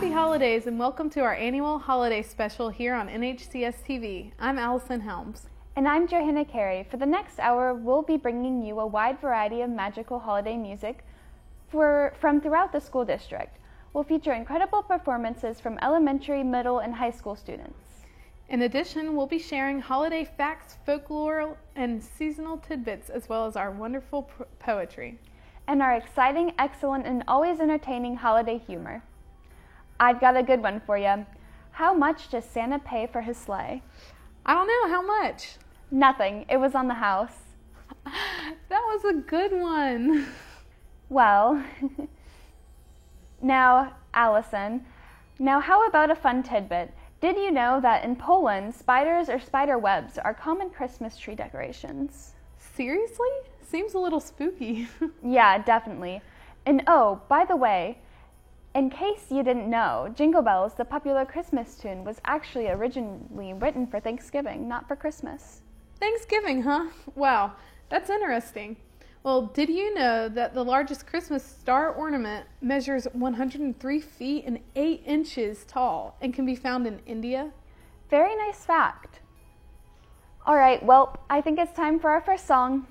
Happy holidays and welcome to our annual holiday special here on NHCS TV. I'm Allison Helms. And I'm Johanna Carey. For the next hour, we'll be bringing you a wide variety of magical holiday music from throughout the school district. We'll feature incredible performances from elementary, middle, and high school students. In addition, we'll be sharing holiday facts, folklore, and seasonal tidbits, as well as our wonderful poetry. And our exciting, excellent, and always entertaining holiday humor. I've got a good one for you. How much does Santa pay for his sleigh? I don't know, how much? Nothing. It was on the house. That was a good one. Well, now, Allison, how about a fun tidbit? Did you know that in Poland, spiders or spider webs are common Christmas tree decorations? Seriously? Seems a little spooky. Yeah, definitely. And oh, by the way, in case you didn't know, Jingle Bells, the popular Christmas tune, was actually originally written for Thanksgiving, not for Christmas. Thanksgiving, huh? Wow, that's interesting. Well, did you know that the largest Christmas star ornament measures 103 feet and 8 inches tall and can be found in India? Very nice fact. All right, well, I think it's time for our first song.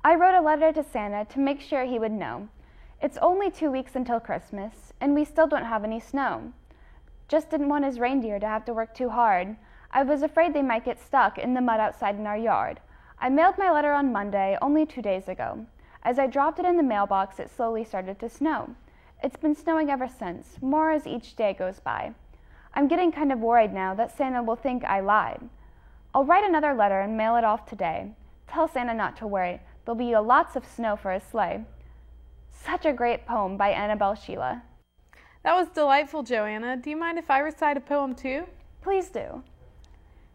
I wrote a letter to Santa to make sure he would know. It's only 2 weeks until Christmas, and we still don't have any snow. Just didn't want his reindeer to have to work too hard. I was afraid they might get stuck in the mud outside in our yard. I mailed my letter on Monday, only 2 days ago. As I dropped it in the mailbox, it slowly started to snow. It's been snowing ever since, more as each day goes by. I'm getting kind of worried now that Santa will think I lied. I'll write another letter and mail it off today. Tell Santa not to worry. There'll be lots of snow for his sleigh. Such a great poem by Annabelle Sheila. That was delightful, Joanna. Do you mind if I recite a poem too? Please do.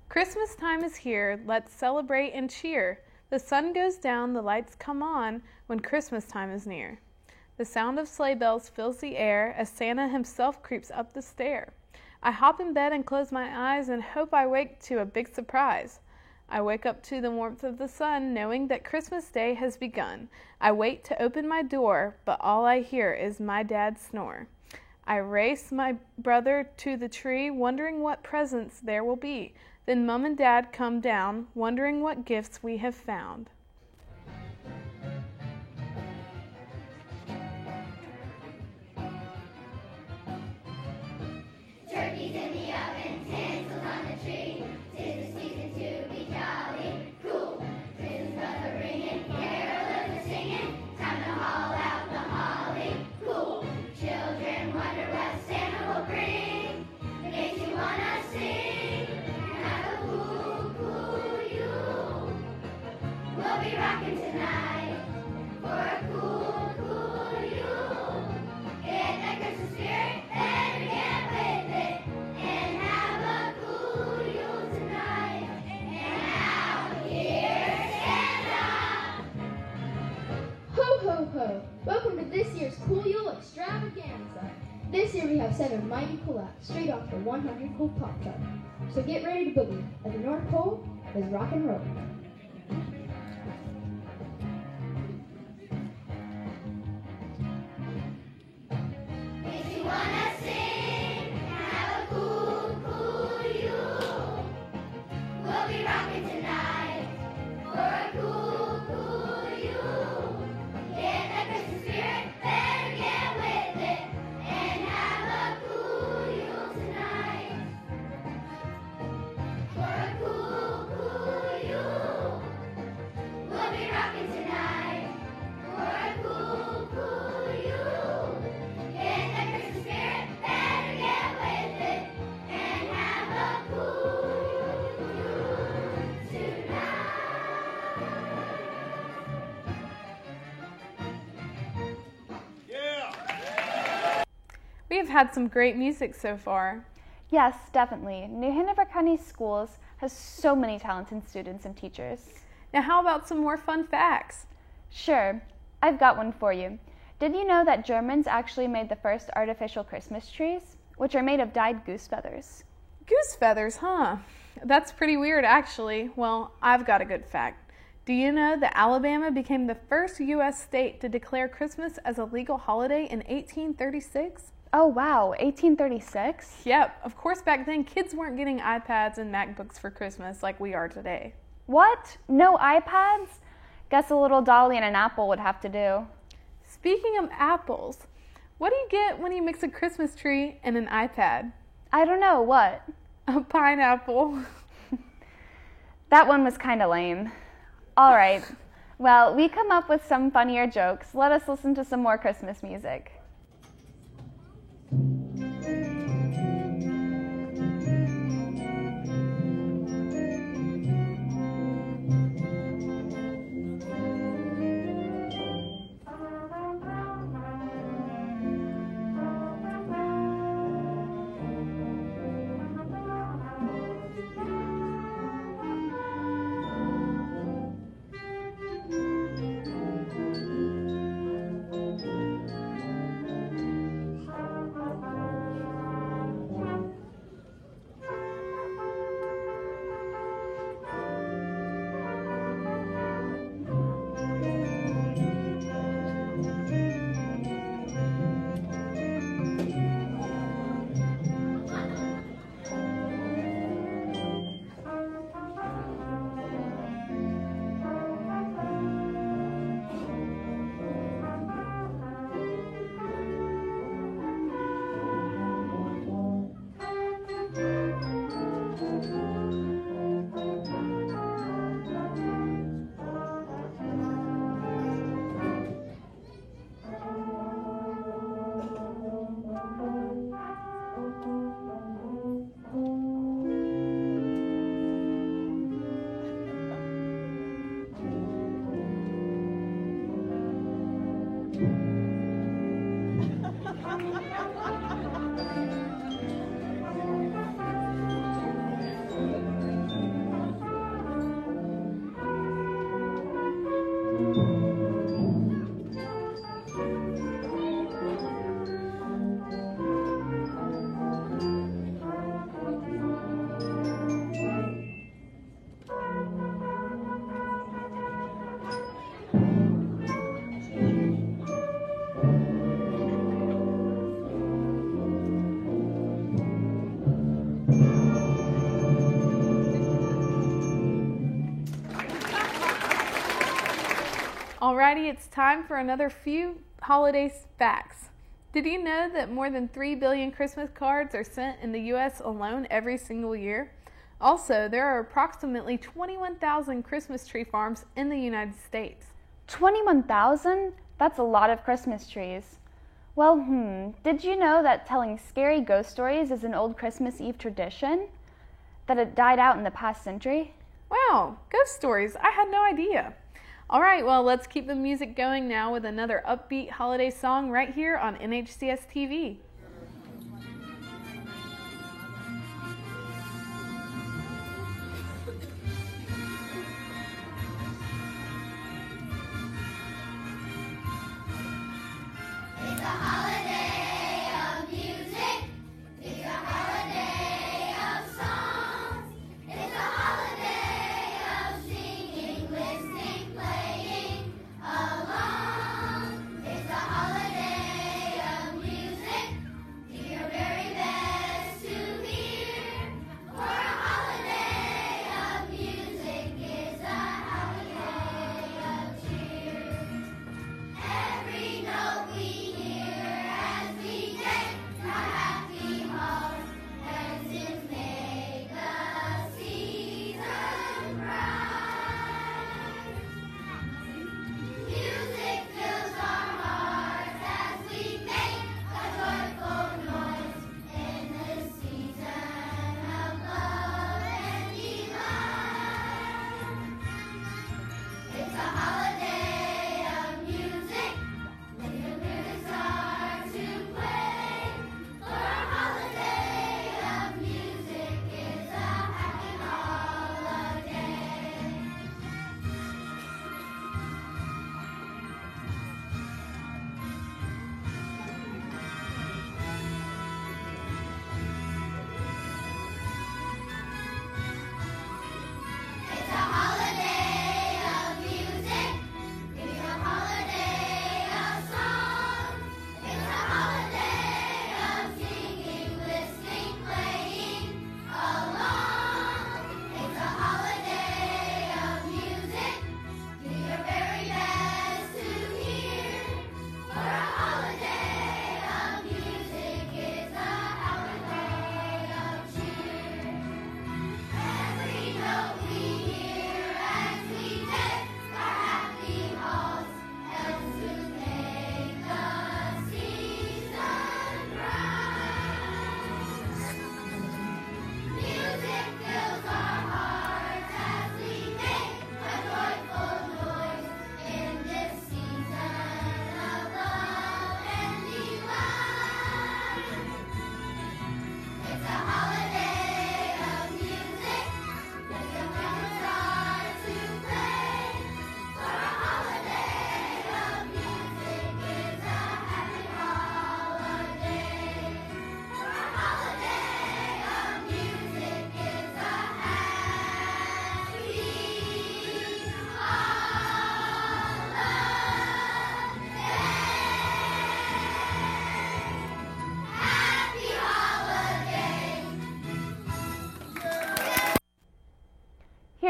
Christmas time is here. Let's celebrate and cheer. The sun goes down, the lights come on when Christmas time is near. The sound of sleigh bells fills the air as Santa himself creeps up the stair. I hop in bed and close my eyes and hope I wake to a big surprise. I wake up to the warmth of the sun, knowing that Christmas Day has begun. I wait to open my door, but all I hear is my dad snore. I race my brother to the tree, wondering what presents there will be. Then Mom and Dad come down, wondering what gifts we have found. Turkeys in the oven, tinsel on the tree. 'Tis the season to be jolly, cool. Christmas bells are ringing, carolers are singing. Time to haul out the holly, cool. Children wonder what Santa will bring. Makes you wanna sing. Have a cool, cool Yule. We'll be rocking tonight for a cool, cool Yule. Get that Christmas spirit, better get with it, and have a cool Yule tonight. And now here's Santa. Ho, ho, ho! Welcome to this year's Cool Yule Extravaganza. This year we have 7 mighty cool acts straight off the 100 Cool Pop Chart. So get ready to boogie, as the North Pole is rock and roll. We have had some great music so far. Yes, definitely. New Hanover County Schools has so many talented students and teachers. Now how about some more fun facts? Sure, I've got one for you. Did you know that Germans actually made the first artificial Christmas trees, which are made of dyed goose feathers? Goose feathers, huh? That's pretty weird, actually. Well, I've got a good fact. Do you know that Alabama became the first U.S. state to declare Christmas as a legal holiday in 1836? Oh wow, 1836? Yep, of course back then kids weren't getting iPads and MacBooks for Christmas like we are today. What? No iPads? Guess a little dolly and an apple would have to do. Speaking of apples, what do you get when you mix a Christmas tree and an iPad? I don't know, what? A pineapple. That one was kind of lame. All right, well, we come up with some funnier jokes. Let us listen to some more Christmas music. Alrighty, it's time for another few holiday facts. Did you know that more than 3 billion Christmas cards are sent in the U.S. alone every single year? Also, there are approximately 21,000 Christmas tree farms in the United States. 21,000? That's a lot of Christmas trees. Well, did you know that telling scary ghost stories is an old Christmas Eve tradition? That it died out in the past century? Wow, ghost stories. I had no idea. All right, well, let's keep the music going now with another upbeat holiday song right here on NHCS TV. It's a holiday of music. It's a holiday of songs. It's a holiday of singing, listening, playing along. It's a holiday of music.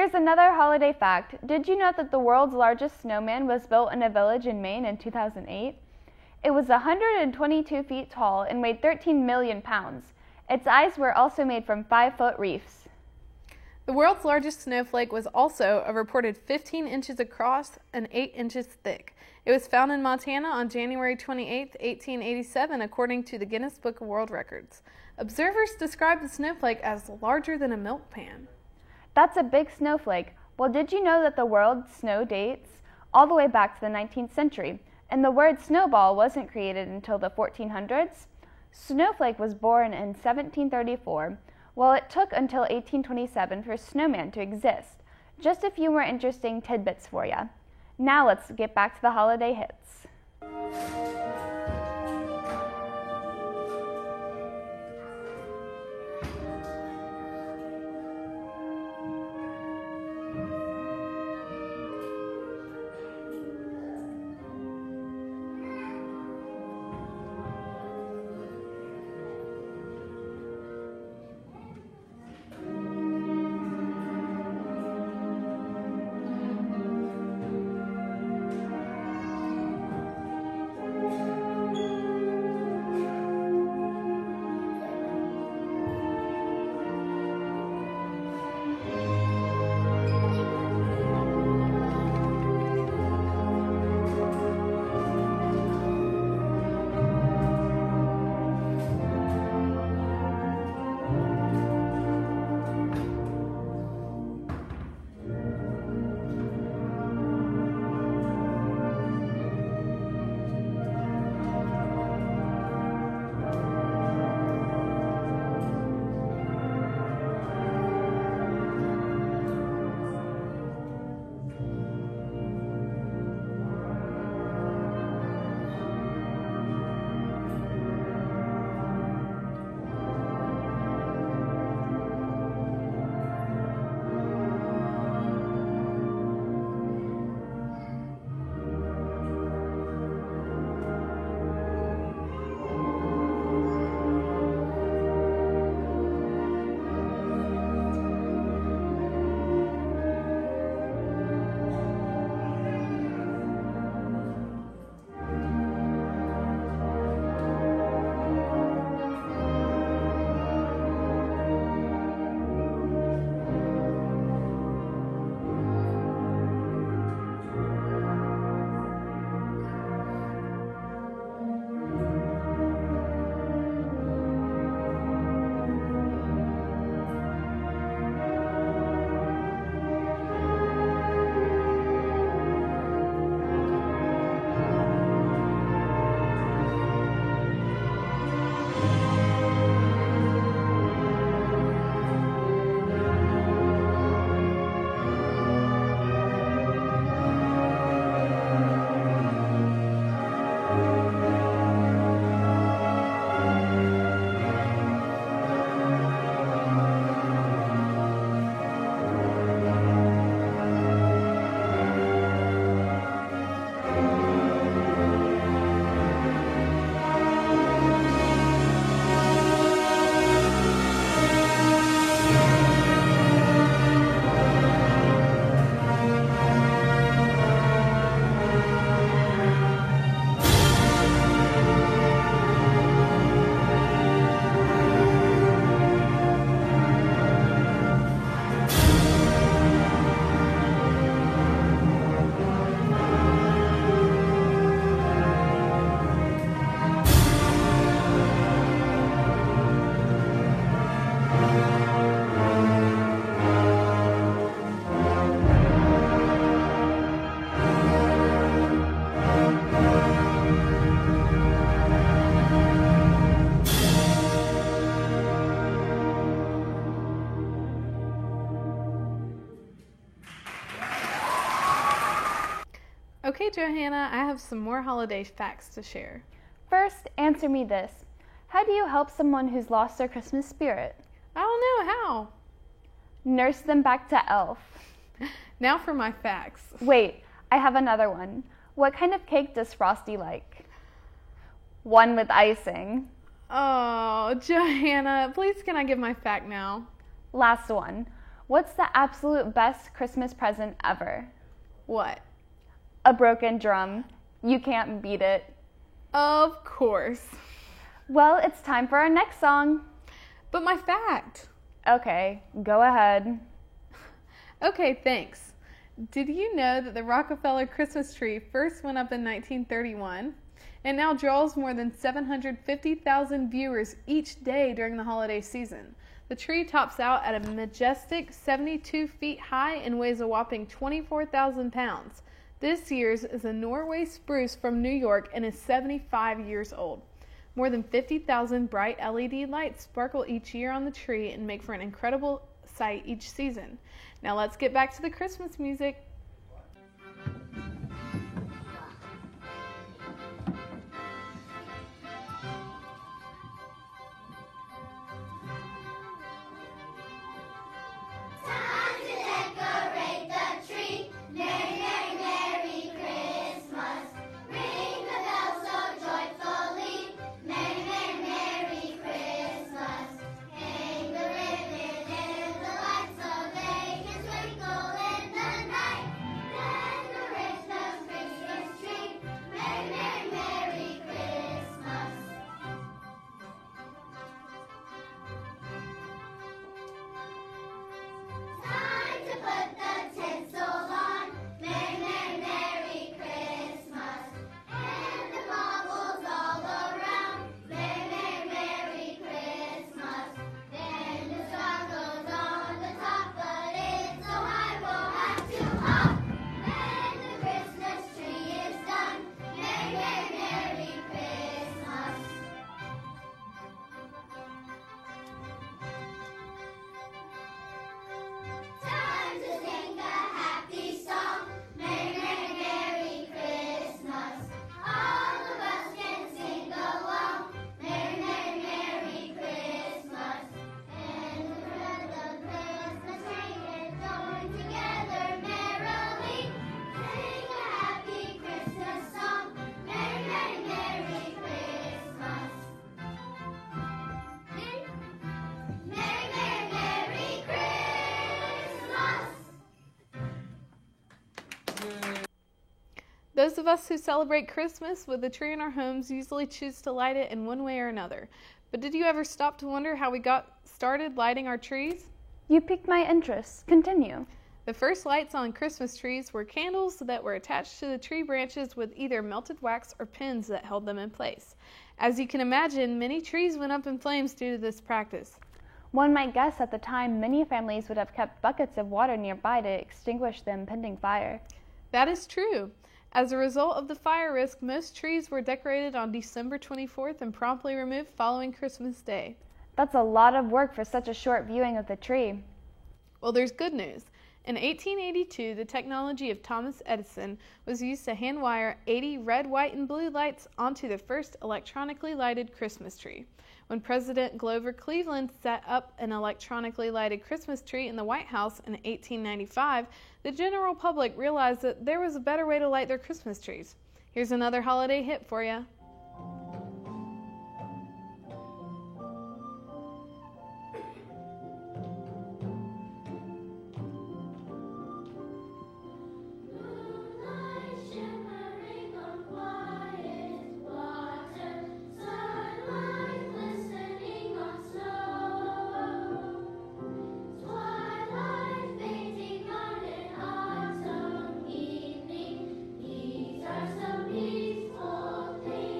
Here's another holiday fact. Did you know that the world's largest snowman was built in a village in Maine in 2008? It was 122 feet tall and weighed 13 million pounds. Its eyes were also made from 5-foot reefs. The world's largest snowflake was also a reported 15 inches across and 8 inches thick. It was found in Montana on January 28, 1887, according to the Guinness Book of World Records. Observers describe the snowflake as larger than a milk pan. That's a big snowflake. Well, did you know that the world's snow dates all the way back to the 19th century, and the word snowball wasn't created until the 1400s? Snowflake was born in 1734. Well, it took until 1827 for snowman to exist. Just a few more interesting tidbits for you. Now let's get back to the holiday hits. Okay, Johanna, I have some more holiday facts to share. First, answer me this. How do you help someone who's lost their Christmas spirit? I don't know how. Nurse them back to Elf. Now for my facts. Wait, I have another one. What kind of cake does Frosty like? One with icing. Oh, Johanna, please can I give my fact now? Last one. What's the absolute best Christmas present ever? What? A broken drum. You can't beat it. Of course. Well, it's time for our next song. But my fact. Okay, go ahead. Okay, thanks. Did you know that the Rockefeller Christmas tree first went up in 1931? It now draws more than 750,000 viewers each day during the holiday season. The tree tops out at a majestic 72 feet high and weighs a whopping 24,000 pounds. This year's is a Norway spruce from New York and is 75 years old. More than 50,000 bright LED lights sparkle each year on the tree and make for an incredible sight each season. Now let's get back to the Christmas music. Time to decorate the tree. Merry, merry, merry Christmas. Ring the bells so joyfully. Merry, merry, merry Christmas. Hang the ribbon and the lights so they can twinkle in the night. Decorate the Christmas tree. Merry, merry, merry Christmas. Time to put the tinsel on. Merry, merry, merry Christmas. And the baubles all around. Merry, merry, merry Christmas. Then the star goes on the top, but it's so high we'll have to hop. Then the Christmas tree is done. Merry, merry, merry Christmas. Time to sing a happy song. Merry, merry, merry Christmas. All of us can sing along. Merry, merry, merry Christmas. And the thread of Christmas ring is joined together merrily. Sing a happy Christmas song. Merry, merry, merry Christmas. Merry, merry, merry, merry Christmas. Those of us who celebrate Christmas with a tree in our homes usually choose to light it in one way or another. But did you ever stop to wonder how we got started lighting our trees? You piqued my interest. Continue. The first lights on Christmas trees were candles that were attached to the tree branches with either melted wax or pins that held them in place. As you can imagine, many trees went up in flames due to this practice. One might guess at the time many families would have kept buckets of water nearby to extinguish the impending fire. That is true. As a result of the fire risk, most trees were decorated on December 24th and promptly removed following Christmas Day. That's a lot of work for such a short viewing of the tree. Well, there's good news. In 1882, the technology of Thomas Edison was used to hand wire 80 red, white, and blue lights onto the first electronically lighted Christmas tree. When President Grover Cleveland set up an electronically lighted Christmas tree in the White House in 1895, the general public realized that there was a better way to light their Christmas trees. Here's another holiday hit for you. Moonlight shimmering on quiet water, sunlight glistening on snow, twilight fading on an autumn evening. These are some peaceful things.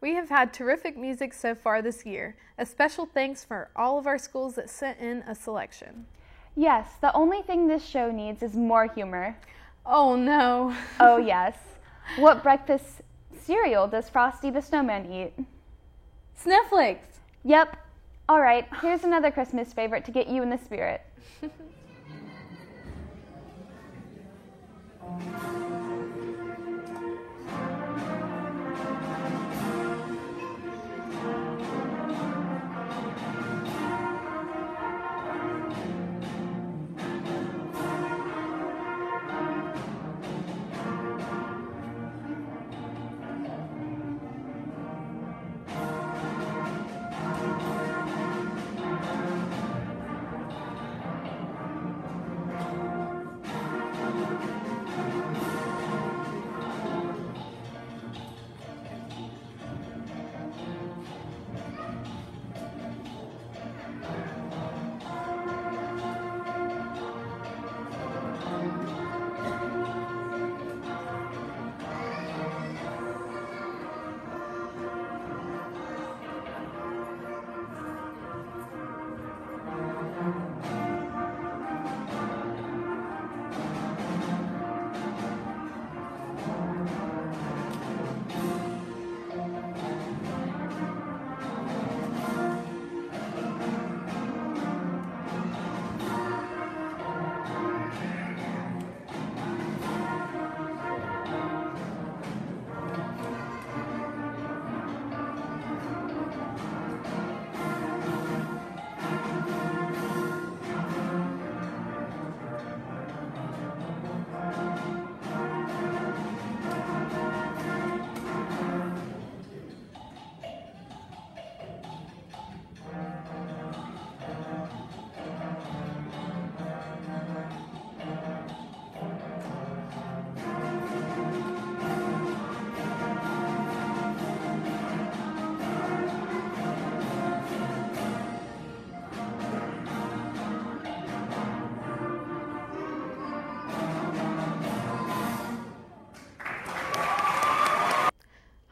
We have had terrific music so far this year. A special thanks for all of our schools that sent in a selection. Yes, the only thing this show needs is more humor. Oh no. Oh yes. What breakfast cereal does Frosty the Snowman eat? Snowflakes. Yep. All right, here's another Christmas favorite to get you in the spirit.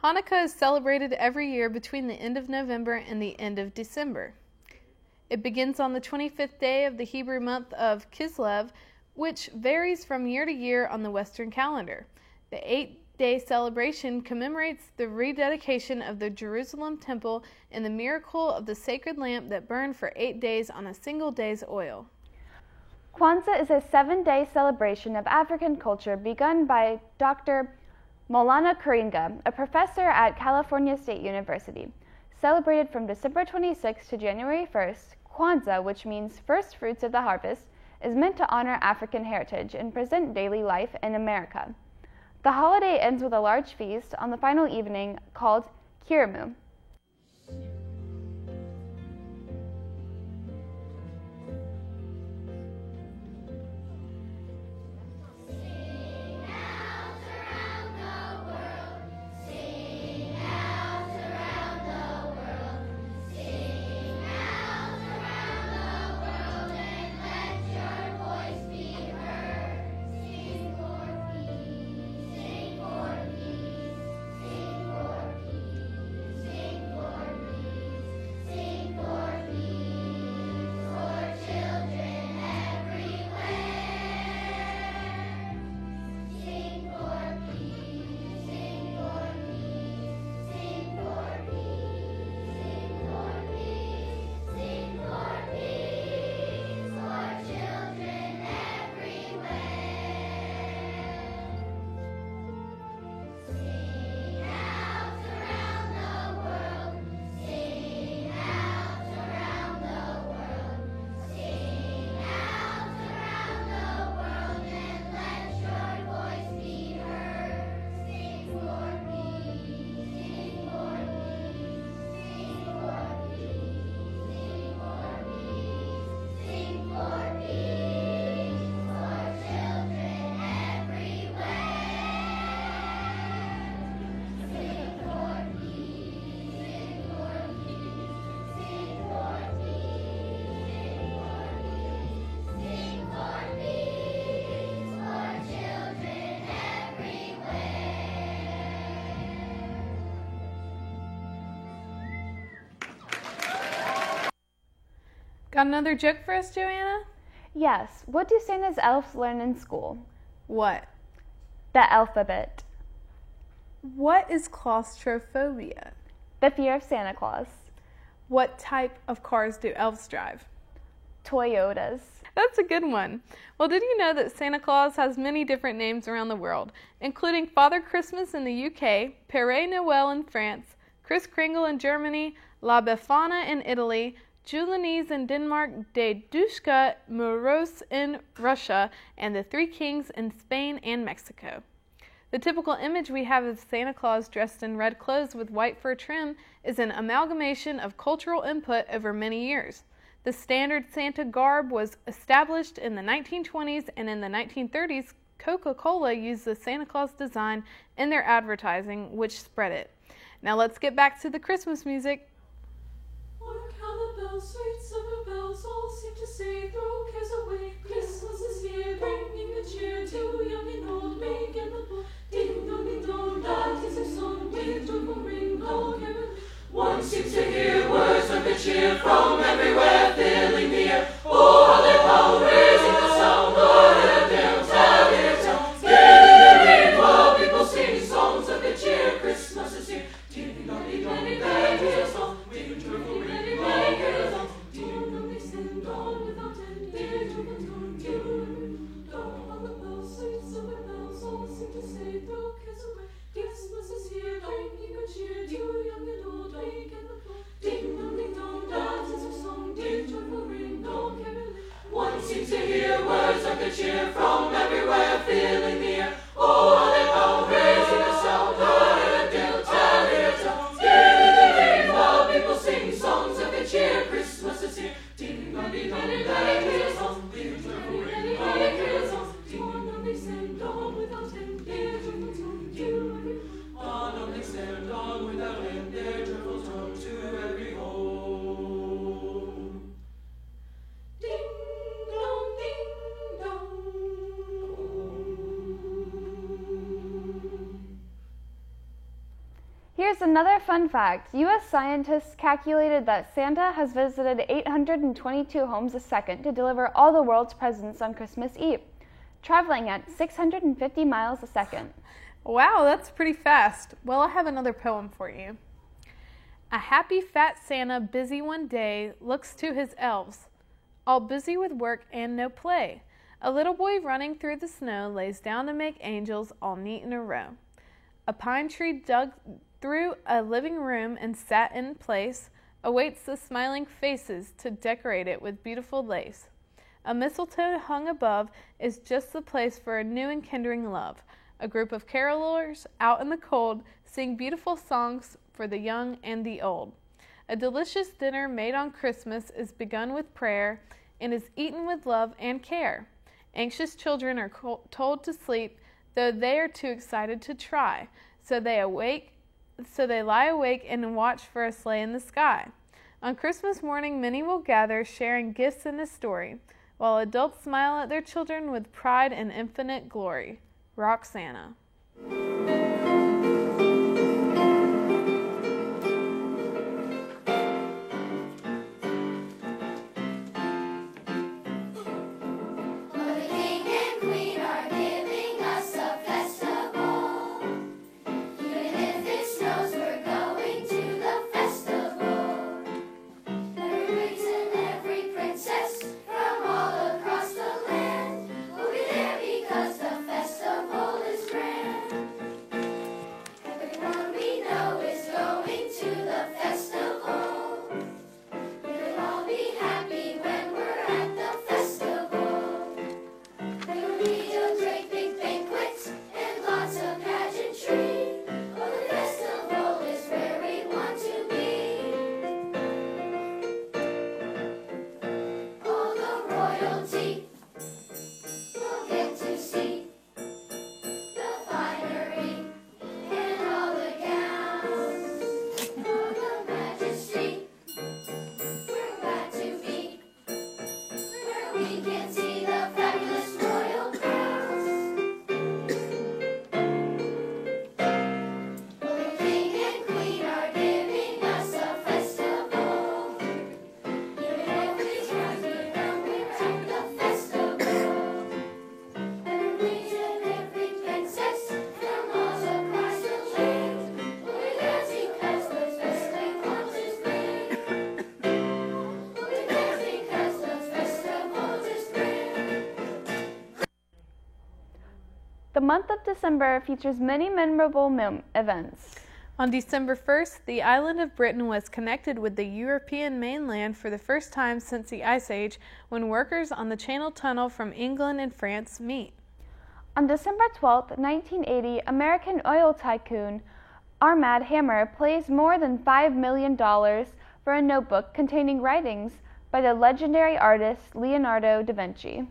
Hanukkah is celebrated every year between the end of November and the end of December. It begins on the 25th day of the Hebrew month of Kislev, which varies from year to year on the Western calendar. The 8-day celebration commemorates the rededication of the Jerusalem temple and the miracle of the sacred lamp that burned for 8 days on a single day's oil. Kwanzaa is a 7-day celebration of African culture begun by Dr. Maulana Karinga, a professor at California State University. Celebrated from December 26th to January 1st, Kwanzaa, which means first fruits of the harvest, is meant to honor African heritage and present daily life in America. The holiday ends with a large feast on the final evening called Kirimu. Sing Got another joke for us, Joanna? Yes. What do Santa's elves learn in school? What? The alphabet. What is claustrophobia? The fear of Santa Claus. What type of cars do elves drive? Toyotas. That's a good one. Well, did you know that Santa Claus has many different names around the world, including Father Christmas in the UK, Père Noël in France, Kris Kringle in Germany, La Befana in Italy, Julenise in Denmark, Dedushka Moroz in Russia, and the Three Kings in Spain and Mexico. The typical image we have of Santa Claus dressed in red clothes with white fur trim is an amalgamation of cultural input over many years. The standard Santa garb was established in the 1920s, and in the 1930s, Coca-Cola used the Santa Claus design in their advertising, which spread it. Now let's get back to the Christmas music. Hark how the bells, sweet silver bells, all seem to say, throw cares away. Christmas is here, bringing good cheer to young and old, big and little. Ding dong, that is a song with joyful ring, all caroling. One seems to hear words of good cheer from everywhere, filling the air. Oh, how they pound, raising the sound, Lord, and down, tell it down. Scaling the rain while people sing songs of good cheer. Christmas is here. Ding dong, that is a song with joyful ring, all caroling. Ding dong, they send on without end, their joyful tone, ding dong, all the bells, sweet silver bells, all seem to say, throw cares away. Christmas is here, bringing good cheer to young and old, big and little. Ding dong, that is a song, dear joyful ring, all caroling. One seems to hear words of good cheer from everywhere, filling the air. Oh, how they pound, raising the sound, Lord, and they'll tell it down. Scaling the rain while people sing songs of good cheer. Christmas is here. Ding dong, that is a song, dear joyful ring, all caroling. Ding dong, they send on without end, their joyful tone to every home. On they send on without end, their joyful tone to every home. Ding dong, ding dong. Here's another fun fact. U.S. scientists calculated that Santa has visited 822 homes a second to deliver all the world's presents on Christmas Eve, traveling at 650 miles a second. Wow, that's pretty fast. Well, I have another poem for you. A happy fat Santa, busy one day, looks to his elves, all busy with work and no play. A little boy running through the snow lays down to make angels all neat in a row. A pine tree dug through a living room and sat in place, awaits the smiling faces to decorate it with beautiful lace. A mistletoe hung above is just the place for a new and kindling love. A group of carolers out in the cold sing beautiful songs for the young and the old. A delicious dinner made on Christmas is begun with prayer and is eaten with love and care. Anxious children are told to sleep, though they are too excited to try. So they lie awake and watch for a sleigh in the sky. On Christmas morning, many will gather, sharing gifts in the story, while adults smile at their children with pride and infinite glory. Rock Santa. Because the festival is grand. The month of December features many memorable events. On December 1st, the island of Britain was connected with the European mainland for the first time since the Ice Age, when workers on the Channel Tunnel from England and France meet. On December 12, 1980, American oil tycoon Armand Hammer pays more than $5 million for a notebook containing writings by the legendary artist Leonardo da Vinci.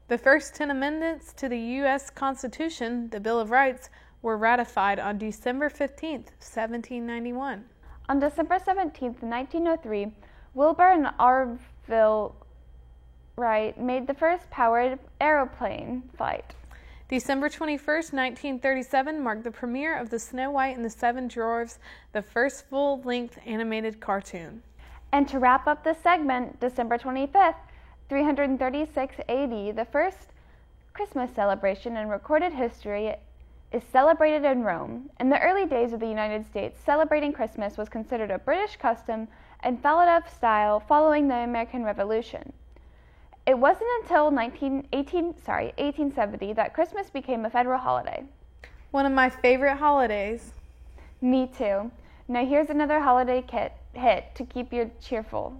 The first 10 amendments to the U.S. Constitution, the Bill of Rights, were ratified on December 15, 1791. On December 17, 1903, Wilbur and Orville Wright made the first powered aeroplane flight. December 21, 1937 marked the premiere of the Snow White and the Seven Dwarfs, the first full-length animated cartoon. And to wrap up this segment, December 25th, 336 AD, the first Christmas celebration in recorded history is celebrated in Rome. In the early days of the United States, celebrating Christmas was considered a British custom and fell out of style following the American Revolution. It wasn't until 1870 that Christmas became a federal holiday. One of my favorite holidays. Me too. Now here's another holiday hit to keep you cheerful.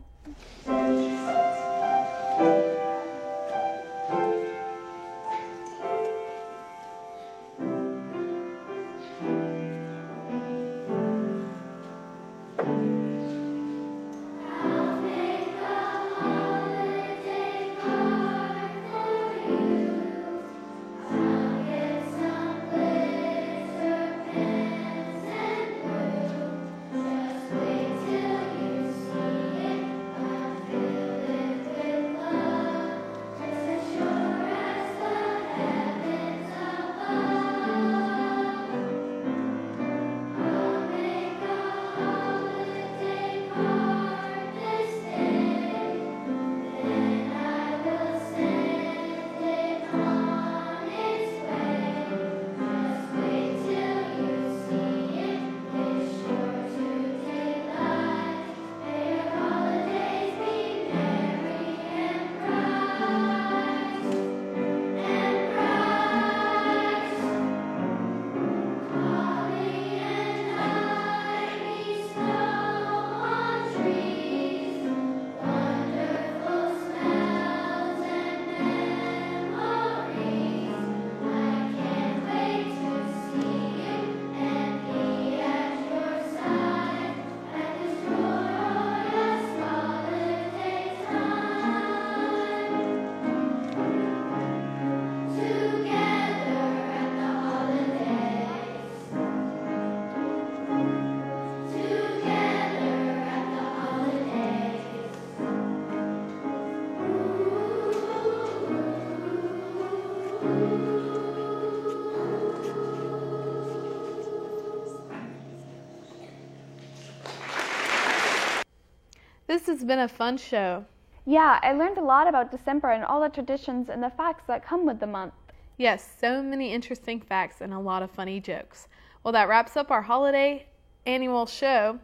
This has been a fun show. Yeah, I learned a lot about December and all the traditions and the facts that come with the month. Yes, so many interesting facts and a lot of funny jokes. Well, that wraps up our holiday annual show.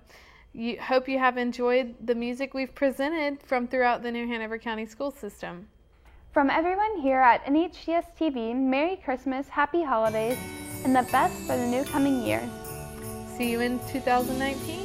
Hope you have enjoyed the music we've presented from throughout the New Hanover County school system. From everyone here at NHCS TV, Merry Christmas, Happy Holidays, and the best for the new coming year. See you in 2019.